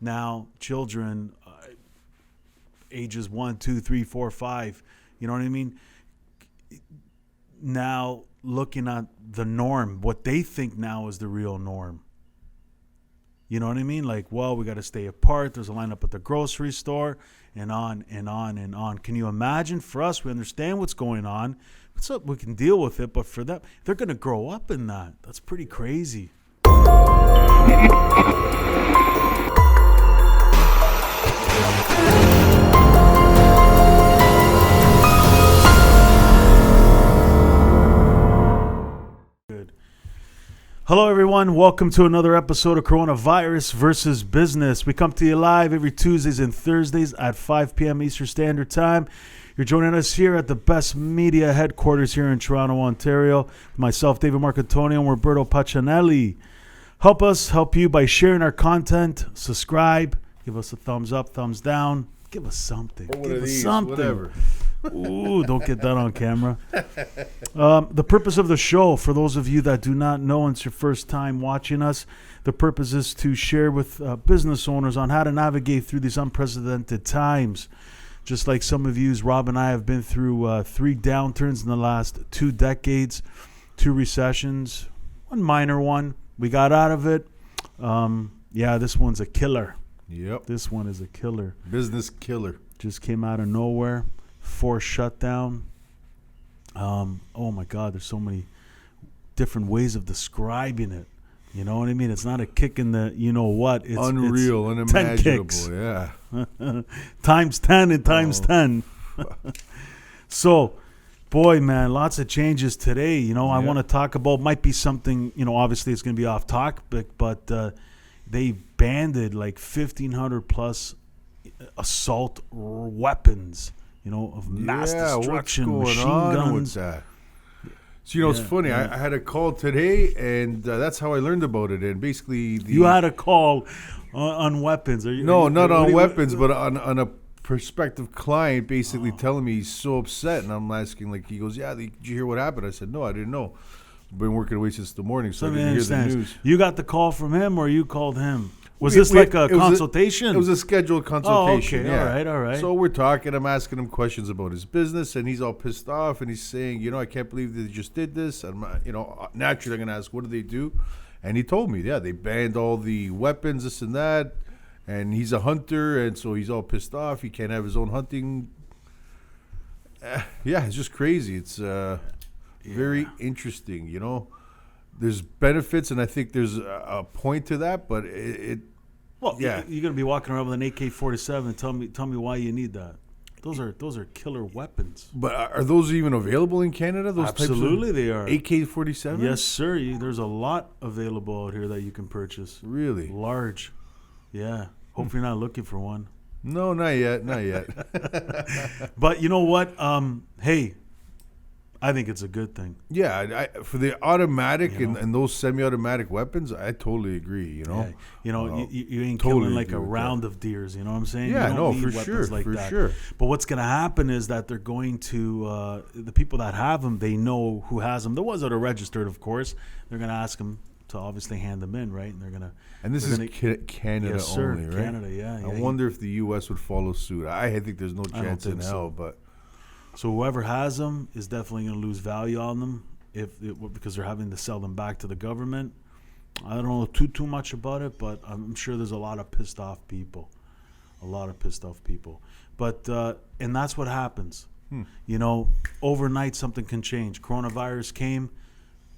now children ages 1, 2, 3, 4, 5, you know what I mean? Now looking at the norm, what they think now is the real norm. You know what I mean? Like, well, we got to stay apart. There's a lineup at the grocery store and on and on and on. Can you imagine? For us, we understand what's going on. So we can deal with it. But for them, they're going to grow up in that. That's pretty crazy. Hello, everyone. Welcome to another episode of Coronavirus versus Business. We come to you live every Tuesdays and Thursdays at 5 p.m. Eastern Standard Time. You're joining us here at the Best Media headquarters here in Toronto, Ontario. Myself, David Marcantonio, and Roberto Pacinelli. Help us help you by sharing our content. Subscribe. Give us a thumbs up, thumbs down. Give us something. Give us something. Whatever. Ooh, don't get that on camera. The purpose of the show, for those of you that do not know and it's your first time watching us, the purpose is to share with business owners on how to navigate through these unprecedented times. Just like some of you, Rob and I have been through 3 downturns in the last 2 decades, 2 recessions, one minor one. We got out of it. This one's a killer. Yep. This one is a killer. Business killer. Just came out of nowhere. Forced shutdown. Oh my God, there's so many different ways of describing it. You know what I mean? It's not a kick in the you know what. It's unreal, it's unimaginable. 10 kicks. Yeah. Times 10 and times 10. So, boy, man, lots of changes today. You know, I want to talk about, might be something, you know, obviously it's going to be off topic, but they banded like 1,500 plus assault weapons. You know, of mass destruction, what's machine going guns. on with that? So, you know, it's funny. Yeah. I had a call today, and that's how I learned about it. And basically, you had a call on weapons. Not on weapons, but on a prospective client, basically telling me he's so upset, and I'm asking, like, he goes, "Yeah, did you hear what happened?" I said, "No, I didn't know. I've been working away since the morning, so I didn't hear the news." You got the call from him, or you called him? Was this like a consultation? It was a scheduled consultation. Oh, okay. All right. So we're talking. I'm asking him questions about his business, and he's all pissed off, and he's saying, you know, I can't believe they just did this. And, you know, naturally I'm going to ask, what did they do? And he told me, they banned all the weapons, this and that, and he's a hunter, and so he's all pissed off. He can't have his own hunting. It's just crazy. It's very interesting, you know. There's benefits, and I think there's a point to that, but you're going to be walking around with an AK-47 and tell me why you need that. Those are killer weapons. But are those even available in Canada? Those Absolutely, they are. AK-47? Yes, sir. There's a lot available out here that you can purchase. Really? Large. Yeah. Hope you're not looking for one. No, not yet. But you know what? Hey, I think it's a good thing. Yeah, for the automatic and those semi-automatic weapons, I totally agree. You know, you ain't totally killing like a round of deers. You know what I'm saying? Yeah, you don't for need sure, like for that. sure. But what's going to happen is that they're going to the people that have them. They know who has them. The ones that are registered, of course, they're going to ask them to obviously hand them in, right? And they're going to. And this is Canada yes, sir, only, right? Canada, yeah. I wonder if the U.S. would follow suit. I think there's no chance in hell, but. So whoever has them is definitely going to lose value on them because they're having to sell them back to the government. I don't know too much about it, but I'm sure there's a lot of pissed off people. But and that's what happens. You know, overnight something can change. Coronavirus came,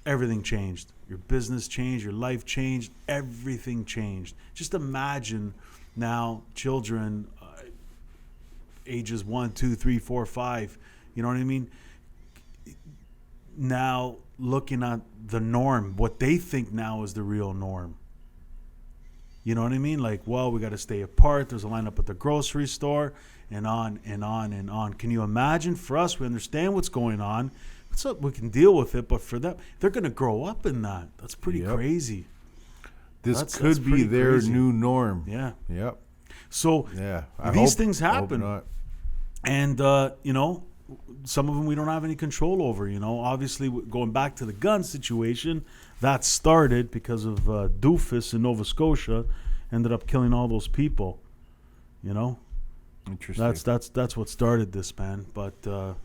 everything changed. Your business changed, your life changed, everything changed. Just imagine now children ages 1, 2, 3, 4, 5, you know what I mean? Now looking at the norm, what they think now is the real norm. You know what I mean? Like, well, we got to stay apart. There's a lineup at the grocery store and on and on and on. Can you imagine? For us, we understand what's going on. So we can deal with it. But for them, they're going to grow up in that. That's pretty crazy. This could be their crazy. New norm. Yeah. Yep. So these things happen. And, you know, some of them we don't have any control over, you know. Obviously, going back to the gun situation, that started because of Doofus in Nova Scotia ended up killing all those people. You know, Interesting. that's what started this, man. But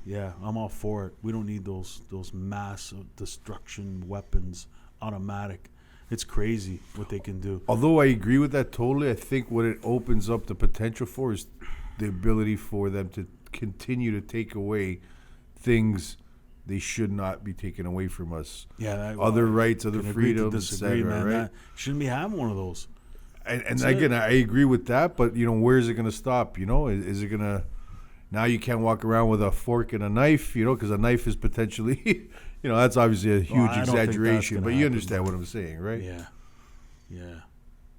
yeah, I'm all for it. We don't need those mass destruction weapons, automatic. It's crazy what they can do. Although I agree with that totally, I think what it opens up the potential for is the ability for them to continue to take away things they should not be taken away from us. Yeah, Other rights, other can agree to freedoms, disagree, etc. man. Right? That, shouldn't be having one of those. And That's again, it. I agree with that, but where is it going to stop? Is it going to now you can't walk around with a fork and a knife? Because a knife is potentially, that's obviously a huge I don't think that's exaggeration, gonna but you happen, understand bro. what I'm saying, right? Yeah.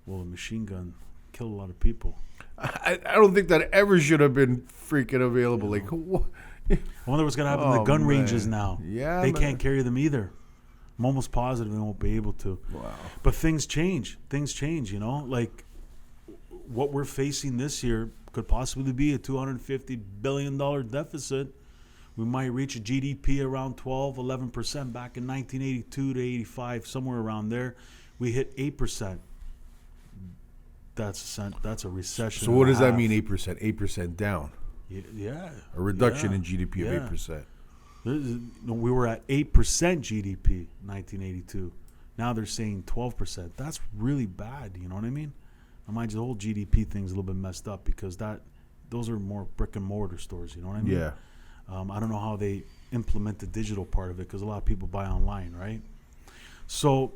Well, a machine gun killed a lot of people. I don't think that ever should have been freaking available. Like, what? I wonder what's gonna happen to the gun ranges now. Yeah, they man. can't carry them either. I'm almost positive they won't be able to. Wow. But things change. Like what we're facing this year could possibly be a $250 billion deficit. We might reach a GDP around 11% back in 1982 to 85, somewhere around there. We hit 8%. That's a recession. So what does that and a mean? half. 8%? 8% down. Yeah. A reduction Yeah. in GDP Yeah. of 8%. We were at 8% GDP in 1982. Now they're saying 12%. That's really bad. You know what I mean? Now, mind you, the whole GDP thing's a little bit messed up because those are more brick and mortar stores. You know what I mean? Yeah. I don't know how they implement the digital part of it because a lot of people buy online, right? So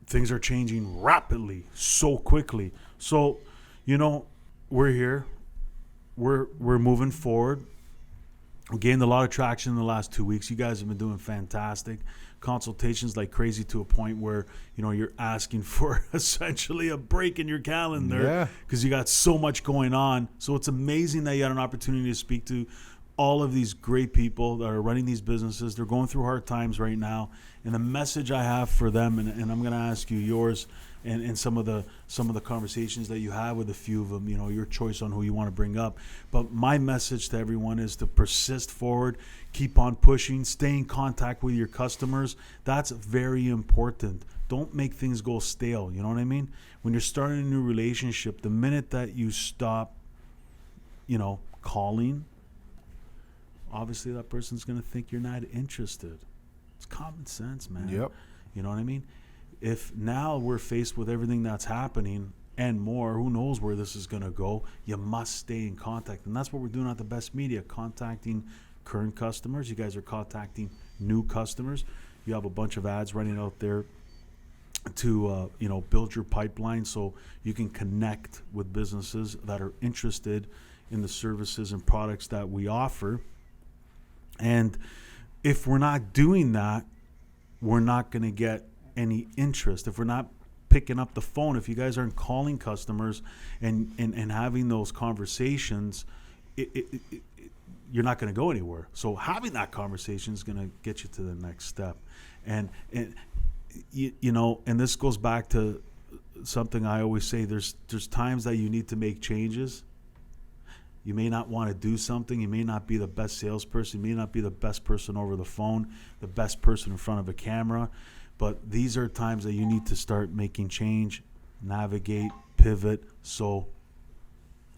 things are changing rapidly, so quickly. So, we're here. We're moving forward. We gained a lot of traction in the last 2 weeks. You guys have been doing fantastic. Consultations like crazy to a point where, you're asking for essentially a break in your calendar Yeah. because you got so much going on. So it's amazing that you had an opportunity to speak to all of these great people that are running these businesses. They're going through hard times right now. And the message I have for them, and I'm going to ask you yours and some of the conversations that you have with a few of them, your choice on who you want to bring up. But my message to everyone is to persist forward, keep on pushing, stay in contact with your customers. That's very important. Don't make things go stale. You know what I mean? When you're starting a new relationship, the minute that you stop, calling, obviously that person's going to think you're not interested. It's common sense, man. Yep. You know what I mean? If now we're faced with everything that's happening and more, who knows where this is going to go, you must stay in contact. And that's what we're doing at the Best Media, contacting current customers. You guys are contacting new customers. You have a bunch of ads running out there to build your pipeline so you can connect with businesses that are interested in the services and products that we offer. And if we're not doing that, we're not going to get any interest. If we're not picking up the phone, if you guys aren't calling customers and having those conversations, you're not going to go anywhere. So having that conversation is going to get you to the next step. And this goes back to something I always say. There's times that you need to make changes. You may not want to do something. You may not be the best salesperson. You may not be the best person over the phone, the best person in front of a camera. But these are times that you need to start making change, navigate, pivot, so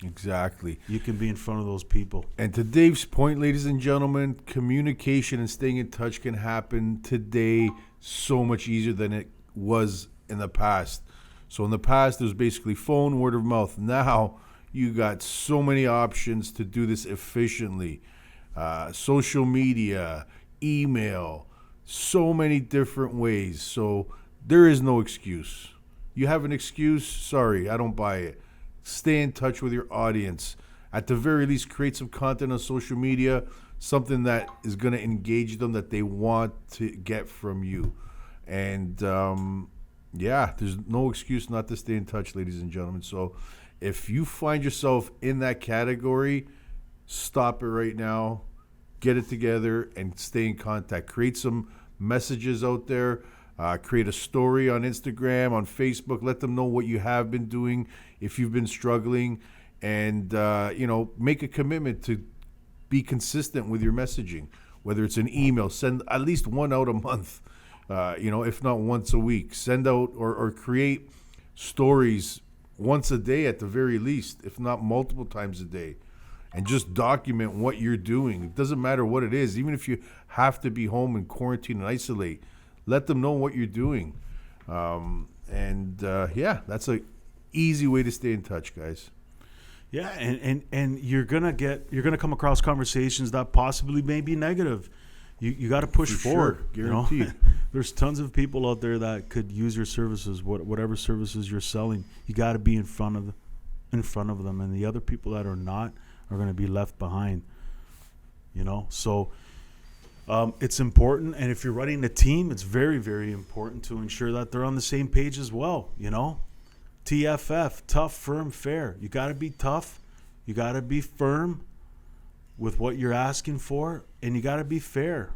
Exactly. you can be in front of those people. And to Dave's point, ladies and gentlemen, communication and staying in touch can happen today so much easier than it was in the past. So in the past, it was basically phone, word of mouth. Now you got so many options to do this efficiently. Social media, email, so many different ways. So there is no excuse. You have an excuse? Sorry, I don't buy it. Stay in touch with your audience. At the very least, create some content on social media, something that is going to engage them, that they want to get from you. And there's no excuse not to stay in touch, ladies and gentlemen. So if you find yourself in that category, stop it right now, get it together, and stay in contact. Create some messages out there. Create a story on Instagram, on Facebook. Let them know what you have been doing if you've been struggling. And, make a commitment to be consistent with your messaging. Whether it's an email, send at least one out a month, if not once a week. Send out or create stories once a day at the very least, if not multiple times a day, and just document what you're doing. It doesn't matter what it is. Even if you have to be home and quarantine and isolate, let them know what you're doing. That's a easy way to stay in touch, guys. Yeah, and you're gonna come across conversations that possibly may be negative. You got to push forward. Sure, guaranteed. You know? There's tons of people out there that could use your services, whatever services you're selling. You got to be in front of them, and the other people that are not are going to be left behind. You know, so it's important, and if you're running a team, it's very, very important to ensure that they're on the same page as well. You know, TFF, tough, firm, fair. You got to be tough. You got to be firm with what you're asking for, and you got to be fair.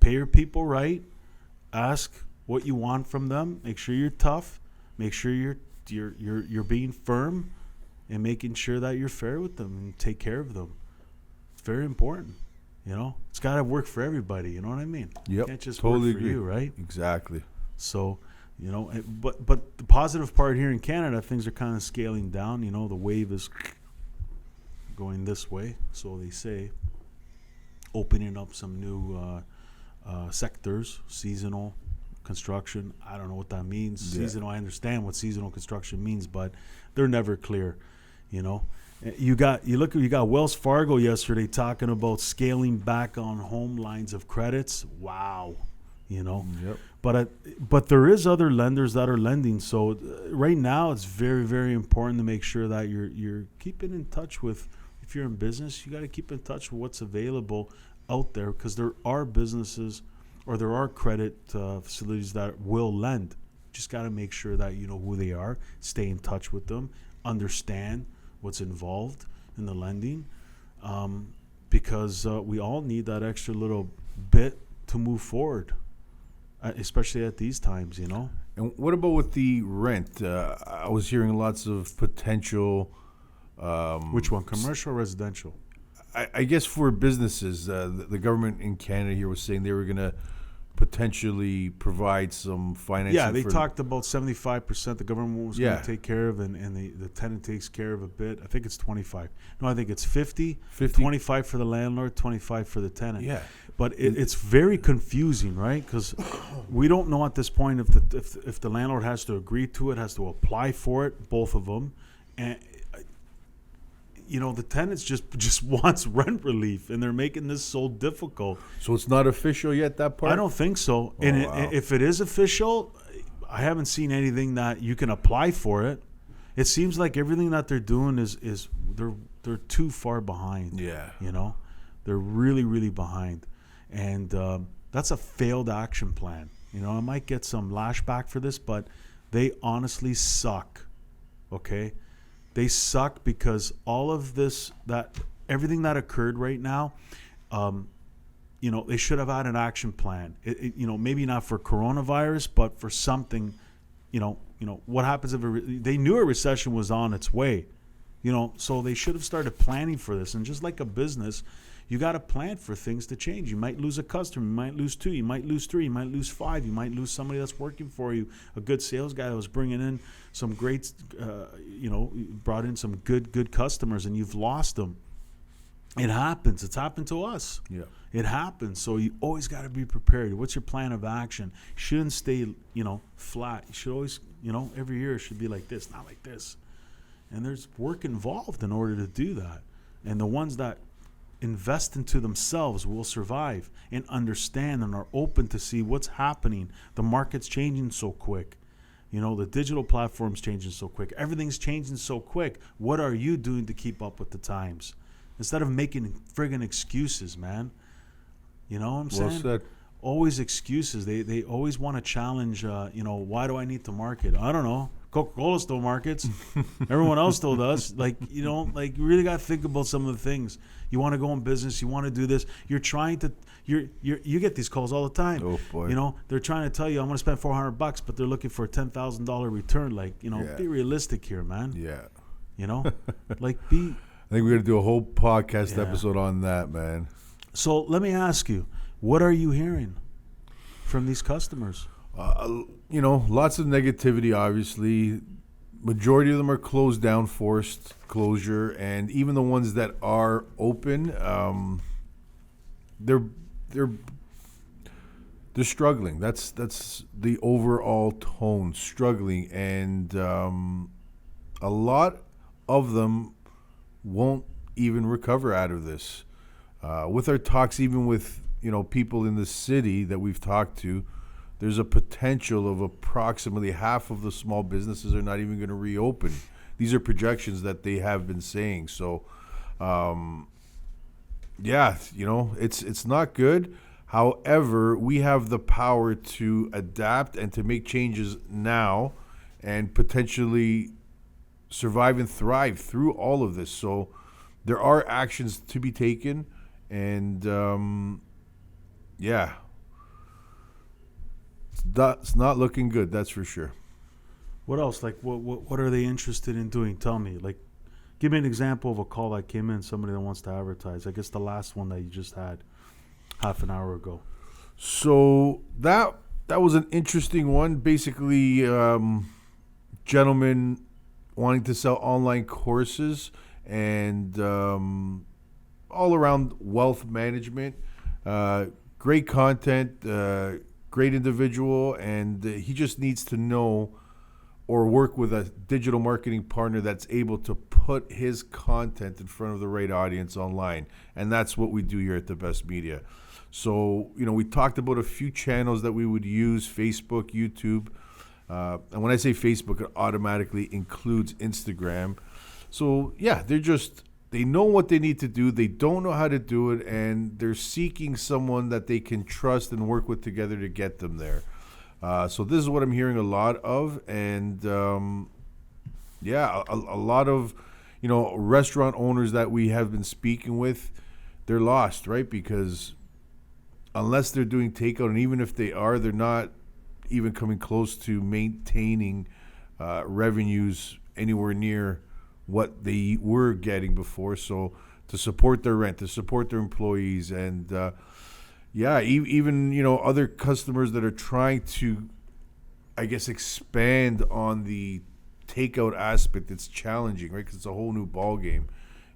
Pay your people right. Ask what you want from them. Make sure you're tough. Make sure you're being firm, and making sure that you're fair with them and take care of them. It's very important. You know, it's got to work for everybody. You know what I mean? Yep. It can't just totally work for you, right? Exactly. So, you know, but the positive part here in Canada, things are kind of scaling down. You know, the wave is going this way, so they say, opening up some new sectors, seasonal construction. I don't know what that means. Yeah. Seasonal, I understand what seasonal construction means, but they're never clear. You know, you got Wells Fargo yesterday talking about scaling back on home lines of credits. Wow, you know. Yep. But there is other lenders that are lending. So right now, it's very, very important to make sure that you're keeping in touch with. If you're in business, you got to keep in touch with what's available out there, because there are businesses or there are credit facilities that will lend. Just got to make sure that you know who they are, stay in touch with them, understand what's involved in the lending, because we all need that extra little bit to move forward, especially at these times, you know. And what about with the rent? I was hearing lots of potential. Which one, commercial or residential? I guess for businesses, the government in Canada here was saying they were going to potentially provide some financing. Yeah, they talked about 75% the government was going Yeah. to take care of, and the tenant takes care of a bit. I think it's 25. No, I think it's 50, 25 for the landlord, 25 for the tenant. Yeah. But it's very confusing, right? Because we don't know at this point if the landlord has to agree to it, has to apply for it, both of them. And you know, the tenants just wants rent relief, and they're making this so difficult. So it's not official yet, that part? I don't think so. Oh, And wow. if it is official, I haven't seen anything that you can apply for it. It seems like everything that they're doing is they're too far behind. Yeah. You know, they're really, really behind, and that's a failed action plan. You know, I might get some lashback for this, but they honestly suck. Okay. They suck because all of this, everything that occurred right now, you know, they should have had an action plan. You know, maybe not for coronavirus, but for something. You know, what happens if they knew a recession was on its way. You know, so they should have started planning for this. And just like a business, you got to plan for things to change. You might lose a customer, you might lose 2, you might lose 3, you might lose 5, you might lose somebody that's working for you, a good sales guy that was bringing in some great, you know, brought in some good customers, and you've lost them. It happens. It's happened to us. Yeah. It happens. So you always got to be prepared. What's your plan of action? You shouldn't stay, you know, flat. You should always, you know, every year it should be like this, not like this. And there's work involved in order to do that. And the ones that invest into themselves will survive and understand and are open to see what's happening. The market's changing so quick. You know, the digital platform's changing so quick. Everything's changing so quick. What are you doing to keep up with the times? Instead of making friggin' excuses, man. You know what I'm saying? Well said. Always excuses. They always want to challenge, you know, why do I need to market? I don't know. Coca-Cola still markets. Everyone else still does. Like, you know, like you really got to think about some of the things. You want to go in business. You want to do this. You're trying to, you get these calls all the time. Oh, boy. You know, they're trying to tell you, I'm going to spend $400, but they're looking for a $10,000 return. Like, you know, be realistic here, man. Yeah. You know, like I think we're going to do a whole podcast episode on that, man. So let me ask you, what are you hearing from these customers? You know, lots of negativity, obviously. majority of them are closed down, forced closure, and even the ones that are open, they're struggling. That's the overall tone, struggling, and a lot of them won't even recover out of this. With our talks, even with people in the city that we've talked to, there's a potential of approximately half of the small businesses are not even going to reopen. These are projections that they have been saying. So, it's not good. However, we have the power to adapt and to make changes now and potentially survive and thrive through all of this. So there are actions to be taken, and it's not looking good, that's for sure. What else? Like, what are they interested in doing? Tell me. Like, give me an example of a call that came in, somebody that wants to advertise. I guess the last one that you just had half an hour ago. So that was an interesting one. Basically, gentlemen wanting to sell online courses and all around wealth management. Great content, great individual, and he just needs to know or work with a digital marketing partner that's able to put his content in front of the right audience online. And that's what we do here at The Best Media. So, we talked about a few channels that we would use: Facebook, YouTube. And when I say Facebook, it automatically includes Instagram. So, yeah, they know what they need to do. They don't know how to do it, and they're seeking someone that they can trust and work with together to get them there. So this is what I'm hearing a lot of, and a lot of restaurant owners that we have been speaking with, they're lost, right? Because unless they're doing takeout, and even if they are, they're not even coming close to maintaining revenues anywhere near what they were getting before. So to support their rent, to support their employees, and even other customers that are trying to, I guess, expand on the takeout aspect, it's challenging, right? Because it's a whole new ball game,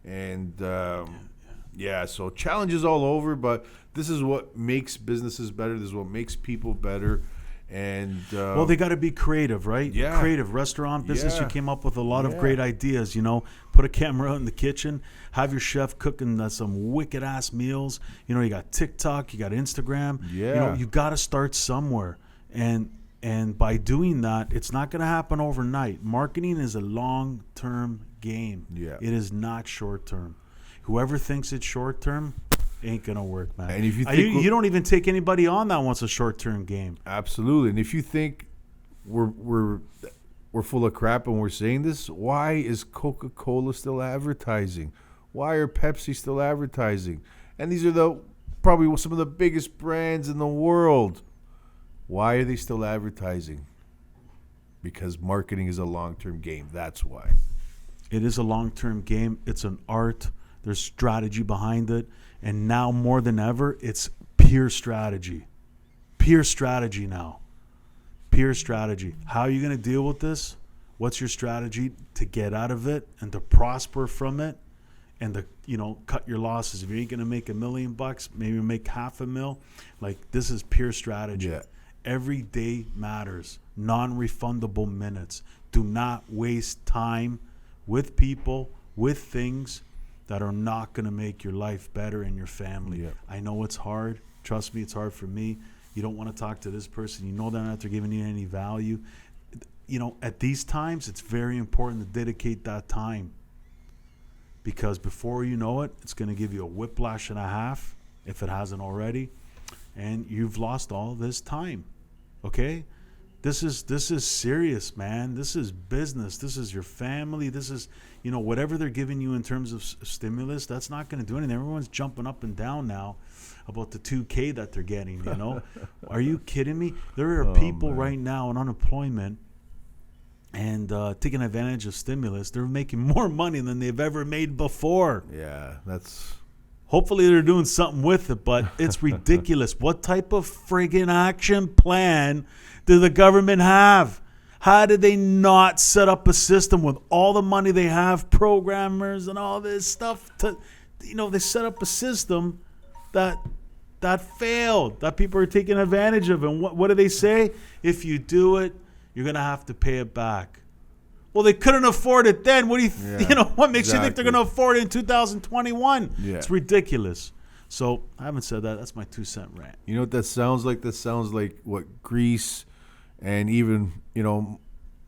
and so challenges all over. But this is what makes businesses better. This is what makes people better. And well, they got to be creative, right? Yeah. Creative restaurant business. Yeah. You came up with a lot of great ideas. Put a camera out in the kitchen, have your chef cooking some wicked ass meals. You got TikTok, you got Instagram. Yeah. You got to start somewhere, and by doing that, it's not going to happen overnight. Marketing is a long-term game. Yeah. It is not short-term. Whoever thinks it's short-term ain't gonna work, man. And if you think you don't even take anybody on that wants a short-term game. Absolutely. And if you think we're full of crap and we're saying this, why is Coca-Cola still advertising? Why are Pepsi still advertising? And these are probably some of the biggest brands in the world. Why are they still advertising? Because marketing is a long-term game. That's why. It is a long-term game. It's an art. There's strategy behind it. And now more than ever, it's pure strategy. Pure strategy now. Pure strategy. How are you going to deal with this? What's your strategy to get out of it and to prosper from it and to, cut your losses? If you ain't going to make $1 million, maybe make $500,000. Like, this is pure strategy. Yeah. Every day matters. Non-refundable minutes. Do not waste time with people, with things that are not going to make your life better and your family. Yeah. I know it's hard. Trust me, it's hard for me. You don't want to talk to this person. You know they're not giving you any value. At these times, it's very important to dedicate that time, because before you know it, it's going to give you a whiplash and a half, if it hasn't already, and you've lost all this time. Okay? This is serious, man. This is business. This is your family. This is, whatever they're giving you in terms of stimulus, that's not going to do anything. Everyone's jumping up and down now about the $2,000 that they're getting, Are you kidding me? There are people right now on unemployment and taking advantage of stimulus. They're making more money than they've ever made before. Yeah, that's... Hopefully they're doing something with it, but it's ridiculous. What type of friggin' action plan do the government have? How did they not set up a system with all the money they have, programmers and all this stuff? They set up a system that failed, that people are taking advantage of. And what do they say? If you do it, you're going to have to pay it back. Well, they couldn't afford it then. What do what makes you think they're going to afford it in 2021? Yeah. It's ridiculous. So I haven't said that. That's my 2-cent rant. You know what that sounds like? That sounds like what Greece and even,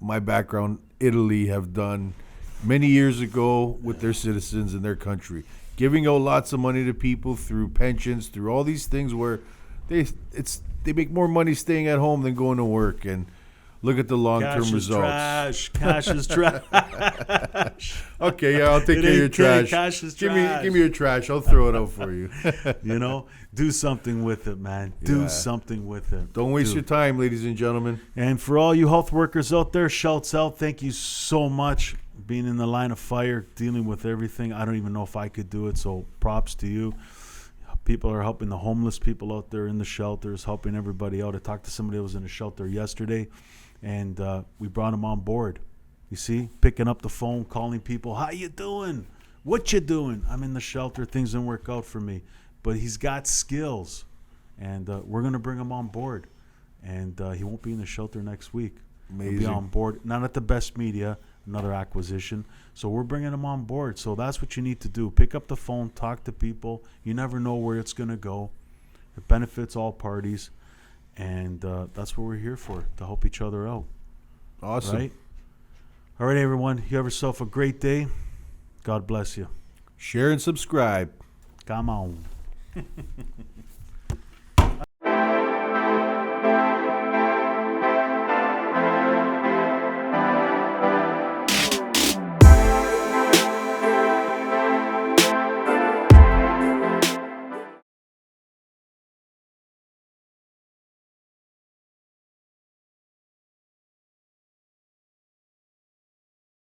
my background, Italy, have done many years ago with their citizens in their country. Giving out lots of money to people through pensions, through all these things where they make more money staying at home than going to work. And look at the long-term results. Cash is trash. Okay, yeah, I'll take care of your trash. Cash is trash. Give me your trash. I'll throw it out for you. Do something with it, man. Yeah. Do something with it. Don't waste your time, ladies and gentlemen. And for all you health workers out there, shouts out. Thank you so much. Being in the line of fire, dealing with everything. I don't even know if I could do it, so props to you. People are helping the homeless people out there in the shelters, helping everybody out. I talked to somebody that was in a shelter yesterday, and we brought him on board. You see, picking up the phone, calling people, how you doing? What you doing? I'm in the shelter. Things didn't work out for me. But he's got skills, and we're going to bring him on board. And he won't be in the shelter next week. Amazing. He'll be on board. Not at the Best Media, another acquisition. So we're bringing him on board. So that's what you need to do. Pick up the phone, talk to people. You never know where it's going to go. It benefits all parties. And that's what we're here for, to help each other out. Awesome. Right? All right, everyone. You have yourself a great day. God bless you. Share and subscribe. Come on.